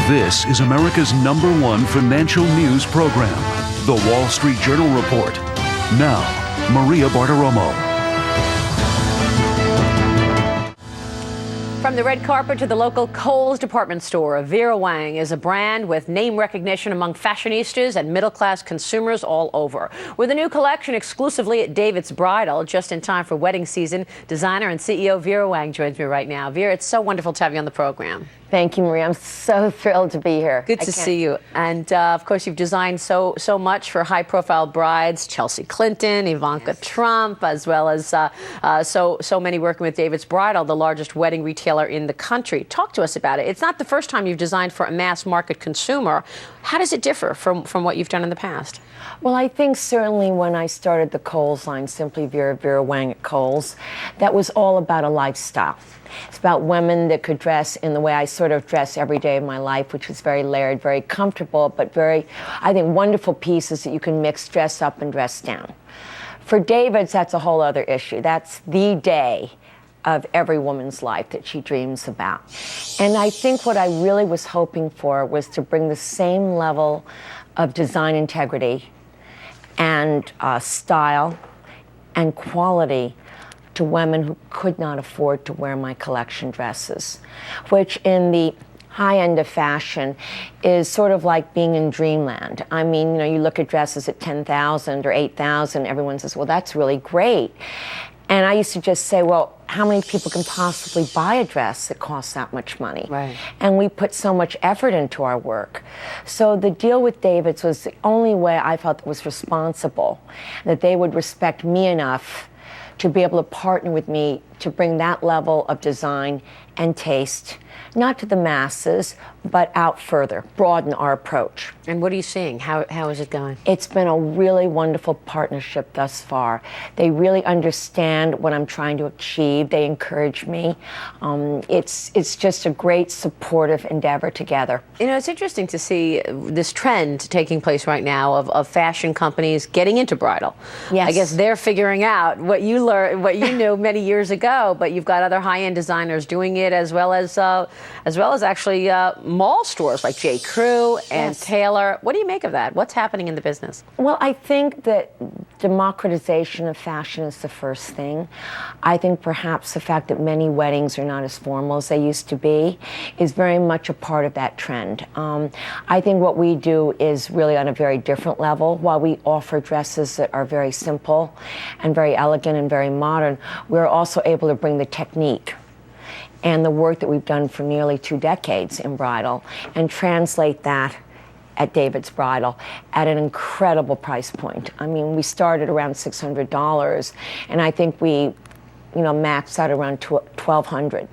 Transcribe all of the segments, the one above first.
This is America's #1 financial news program, The Wall Street Journal Report. Now, Maria Bartiromo. From the red carpet to the local Kohl's department store, Vera Wang is a brand with name recognition among fashionistas and middle-class consumers all over. With a new collection exclusively at David's Bridal, just in time for wedding season, designer and CEO Vera Wang joins me right now. Vera, it's so wonderful to have you on the program. Thank you, Maria. I'm so thrilled to be here. Good to see you. And of course, you've designed so much for high-profile brides: Chelsea Clinton, Ivanka Trump, as well as so many working with David's Bridal, the largest wedding retailer in the country. Talk to us about it. It's not the first time you've designed for a mass-market consumer. How does it differ from what you've done in the past? Well, I think certainly when I started the Kohl's line, Simply Vera Wang at Kohl's, that was all about a lifestyle. It's about women that could dress in the way I sort of dress every day of my life, which is very layered, very comfortable, but very, I think, wonderful pieces that you can mix dress up and dress down. For David's, that's a whole other issue. That's the day of every woman's life that she dreams about. And I think what I really was hoping for was to bring the same level of design integrity and style and quality to women who could not afford to wear my collection dresses, which in the high end of fashion is sort of like being in dreamland. I mean, you know, you look at dresses at $10,000 or $8,000, everyone says, well, that's really great. And I used to just say, well, how many people can possibly buy a dress that costs that much money? Right. And we put so much effort into our work. So the deal with David's was the only way I felt was responsible, that they would respect me enough to be able to partner with me to bring that level of design and taste, not to the masses, but out further, broaden our approach. And what are you seeing? How is it going? It's been a really wonderful partnership thus far. They really understand what I'm trying to achieve. They encourage me. It's just a great supportive endeavor together. You know, it's interesting to see this trend taking place right now of fashion companies getting into bridal. Yes. I guess they're figuring out what you learned, what you knew many years ago, but you've got other high-end designers doing it, as well as actually mall stores like J. Crew and Yes. Taylor. What do you make of that? What's happening in the business? Well, I think that democratization of fashion is the first thing. I think perhaps the fact that many weddings are not as formal as they used to be is very much a part of that trend. I think what we do is really on a very different level. While we offer dresses that are very simple and very elegant and very modern, we're also able to bring the technique and the work that we've done for nearly 2 decades in bridal and translate that at David's Bridal at an incredible price point. I mean, we started around $600, and I think we, maxed out around $1,200.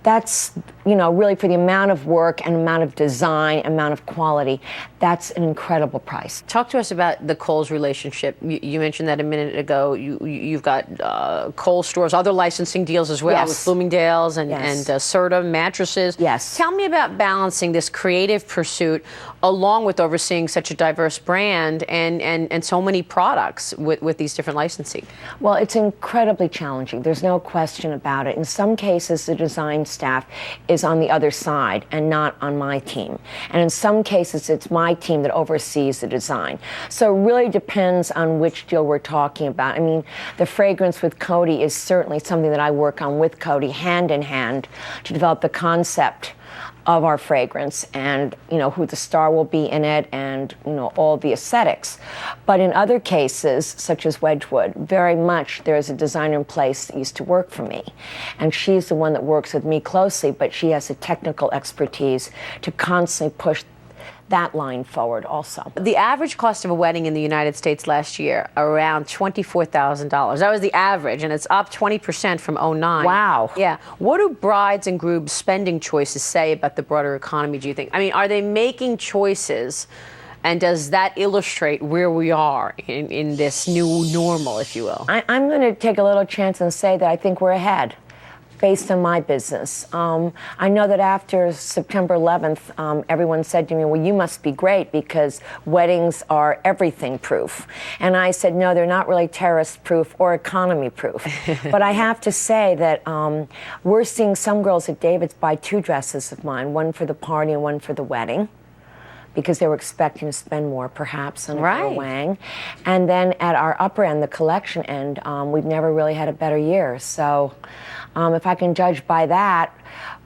That's, really for the amount of work and amount of design, amount of quality, that's an incredible price. Talk to us about the Kohl's relationship. You mentioned that a minute ago. You've got Kohl's stores, other licensing deals as well, Yes. with Bloomingdale's and Serta mattresses. Yes. Tell me about balancing this creative pursuit along with overseeing such a diverse brand and so many products with these different licensing. Well, it's incredibly challenging. There's no question about it. In some cases, the design staff is on the other side and not on my team. And in some cases, it's my team that oversees the design. So it really depends on which deal we're talking about. I mean, the fragrance with Coty is certainly something that I work on with Coty hand in hand to develop the concept of our fragrance and, who the star will be in it and, all the aesthetics. But in other cases, such as Wedgwood, very much there's a designer in place that used to work for me. And she's the one that works with me closely, but she has the technical expertise to constantly push that line forward also. The average cost of a wedding in the United States last year, around $24,000. That was the average, and it's up 20% from '09. Wow. Yeah. What do brides and grooms' spending choices say about the broader economy, do you think? I mean, are they making choices, and does that illustrate where we are in this new normal, if you will? I'm going to take a little chance and say that I think we're ahead. based on my business. I know that after September 11th, everyone said to me, well, you must be great because weddings are everything proof. And I said, no, they're not really terrorist proof or economy proof. But I have to say that we're seeing some girls at David's buy 2 dresses of mine, one for the party and one for the wedding, because they were expecting to spend more, perhaps, on a Vera Wang. And then at our upper end, the collection end, we've never really had a better year. So if I can judge by that,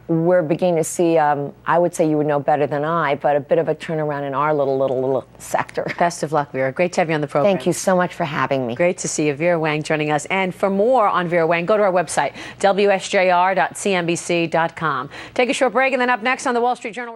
we're beginning to see, I would say you would know better than I, but a bit of a turnaround in our little sector. Best of luck, Vera. Great to have you on the program. Thank you so much for having me. Great to see you. Vera Wang joining us. And for more on Vera Wang, go to our website, wsjr.cnbc.com. Take a short break, and then up next on the Wall Street Journal.